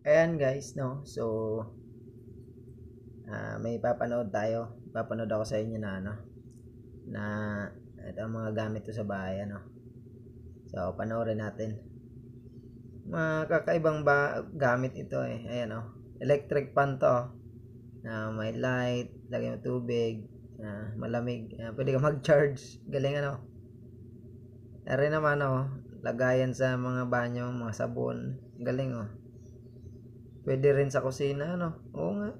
Ayan guys, no? So, may papanood ako sa inyo na na ito ang mga gamit ko sa bahay, ano. So, panoorin natin. Mga kakaibang gamit ito eh. Ayan, oh. Electric pan to, na may light, lagay mo tubig, malamig, pwede ka mag-charge. Galing, ano. Eri naman, oh, lagayan sa mga banyo, mga sabon. Galing, oh. Pwede rin sa kusina, ano. Oo nga.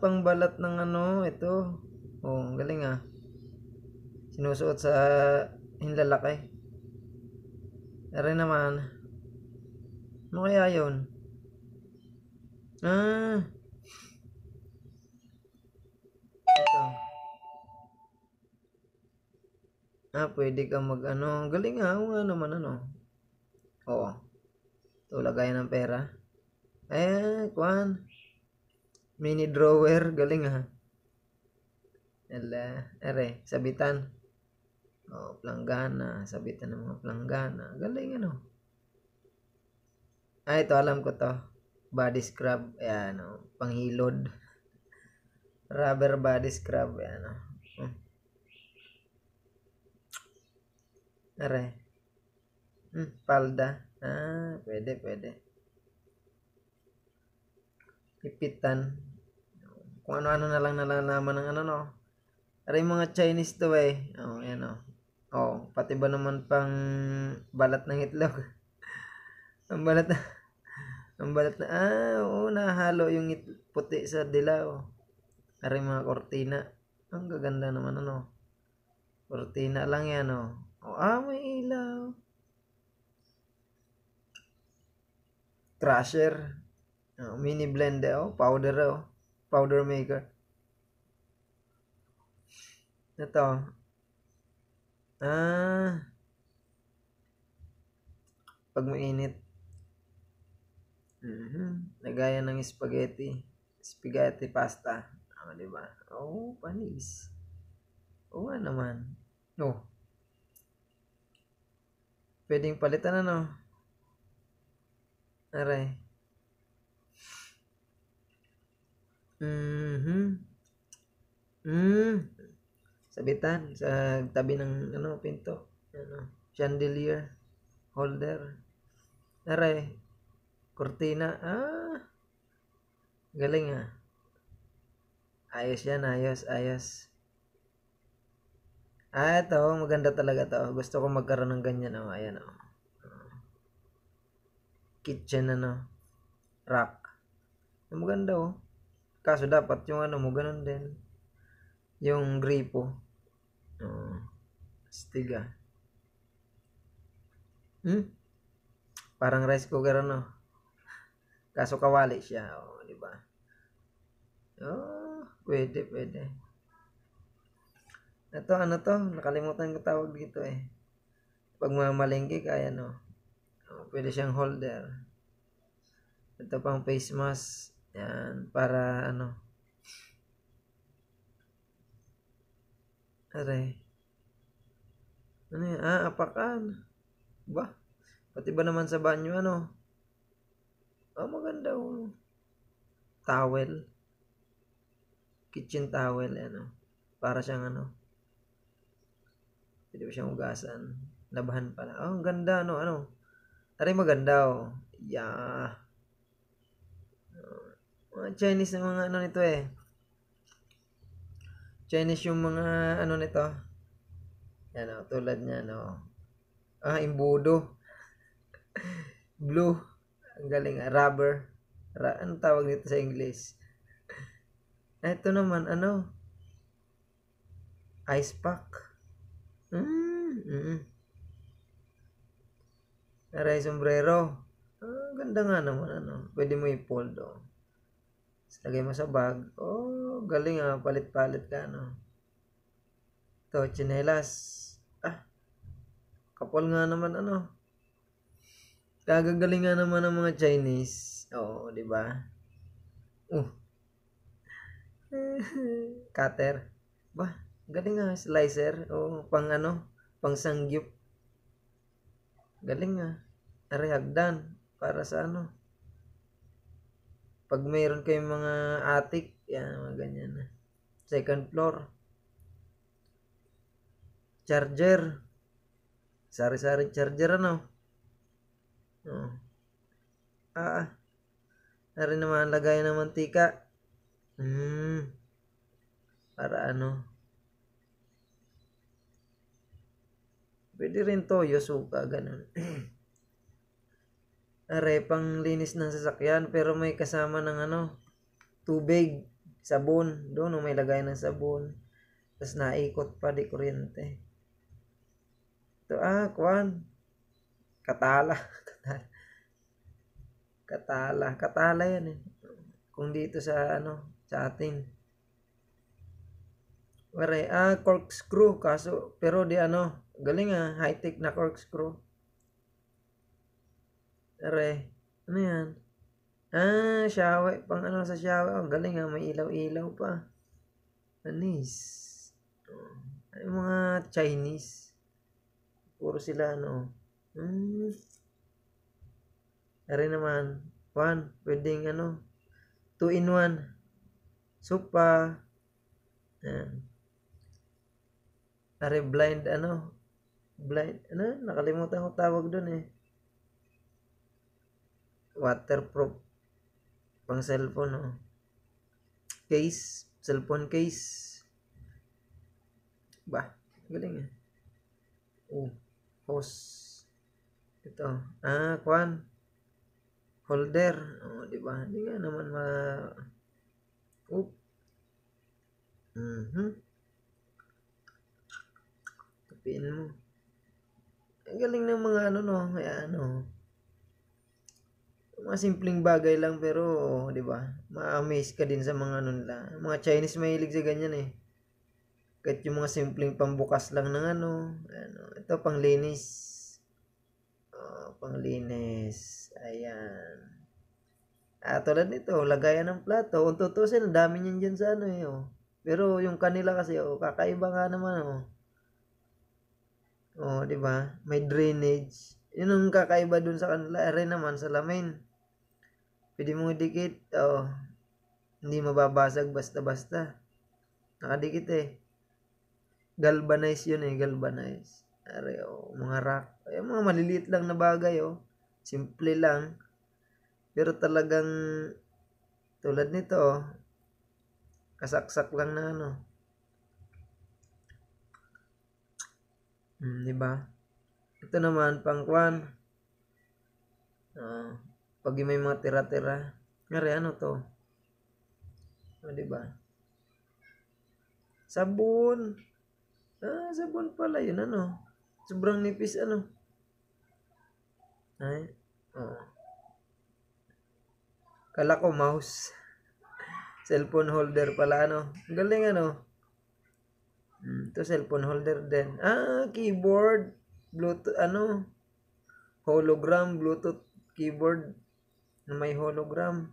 Pangbalat ng ano, ito. Oh, ang galing ah. Sinusuot sa hinlalaki. Ere naman, ano kaya yun? Ah, ito. Pwede ka mag ano. Galing ah, oo nga naman ano. Oo, ito lagayan ng pera. Kwan. Mini drawer, galing ah. Ere, sabitan. Oh, planggana, sabitan ng mga planggana. Galing ano. Ito alam ko to. Body scrub, ayan oh, panghilod. Rubber body scrub, ayan oh. Are. Palda. Pwede. Ipitan. Kung ano-ano na lang nalalaman ng ano, no. Are yung mga Chinese to eh. Oh, ayan oh. Oh, pati ba naman pang balat ng itlog? ang balat na, ang balat na, oo, nahalo yung puti sa dilaw. Are yung mga kortina. Ang gaganda naman, ano. Kortina lang yan, oh. May ilaw. Crusher. Mini blender, oh. Powder, oh. Powder maker. Ito. Pag mainit. Lagayan ng spaghetti. Spaghetti pasta. Di ba? Panis. Oo nga naman. Oh, pwedeng palitan ano. Aray. Sabitan sa tabi ng ano, pinto. Ano, chandelier holder. Aray. Cortina. Galing ah. Ayos yan, ayos. Ito, maganda talaga to. Gusto ko magkaroon ng ganyan, oh. Ayan, oh. Kitchen, ano, rack. Maganda, oh. Kaso dapat yung ano mo, ganun din. Yung gripo. Stiga. Parang rice cooker, ano. Kaso kawali siya, oh, di ba? Pwede. Ito, ano to? Nakalimutan ko tawag dito eh. Pag mamalengke ka, ayan, oh. Pwede siyang holder. Ito pang face mask. Yan, para ano. Aray. Ano yan? Apakan. Ba? Pati ba naman sa banyo, ano? Maganda, oh. Towel. Kitchen towel, ano. Para siyang ano. Pwede ba siyang ugasan? Labahan pala. Ang ganda, ano. Aray, maganda, oh. Yeah. Mga Chinese na mga ano nito eh. Chinese yung mga ano nito. Yan, oh, tulad niya, no. Imbudo. Blue. Ang galing, rubber. Anong tawag nito sa English? Ito naman, ano? Ice pack. Aray, sombrero. Ganda nga naman, ano. Pwede mo i-fold, oh. Lagay mo sa bag. Galing ah. Palit-palit ka, ano. Ito, chinelas. Kapal nga naman, ano. Kagagaling nga naman ng mga Chinese. Oo, di ba? Cutter. Bah, galing nga. Slicer. Pang ano. Pang sangyup. Galing nga. Aray, hagdan. para sa ano, pag mayroon kayong mga attic, yan, mga ganyan na. Second floor. Charger. Sari-sari charger ano. Oh. Narin naman lagay ng mantika. Para ano. Pwede rin toyo, suka, ganun. Are, pang linis ng sasakyan, pero may kasama ng ano, tubig, sabon. Doon may lagay ng sabon. Tapos naikot pa di kuryente. Ito, kuwan. Katala. Katala yan eh. Kung dito sa ano, sa atin. Wari, corkscrew. Kaso, pero di ano, galing high-tech na corkscrew. Are, ano yan? Shower. Pang ano sa shower. Galing may ilaw-ilaw pa. Anis. Ay, mga Chinese. Puro sila ano. Are naman. Pwedeng ano. 2-in-1. Sopa. Yan. Are blind ano. Nakalimutan ko tawag doon eh. Waterproof. Pang cellphone case. Cellphone case. Galing eh. Hose. Ito. Kwan. Holder. Di ba? Hindi nga naman Tapiin mo. Ang galing ng mga mga simpleng bagay lang pero, di ba? Ma-amaze ka din sa mga nila. Mga Chinese mahilig sa ganyan eh. Kahit yung mga simpleng pambukas lang ng ito panglinis. Panglinis. Ayan. Tulad nito, lagayan ng plato. Kung tutusin, ang dami niyan dyan sa Pero yung kanila kasi, kakaiba nga naman di ba? May drainage. Yun ang kakaiba dun sa kanila. Rin naman, salamin. Pwede mong idikit. Hindi mababasag basta-basta. Nakadikit eh. Galvanize yun eh. Galvanize. Mga rack. Mga maliliit lang na bagay Simple lang. Pero talagang tulad nito kasaksak lang na diba? Ito naman pangkwan. Pag may mga tira-tira. Ngari to? Diba? Sabon. Sabon pala yun Sobrang nipis Ay. Kala ko mouse. Cellphone holder pala Galing Ito cellphone holder din. Keyboard. Bluetooth hologram, Bluetooth keyboard na may hologram.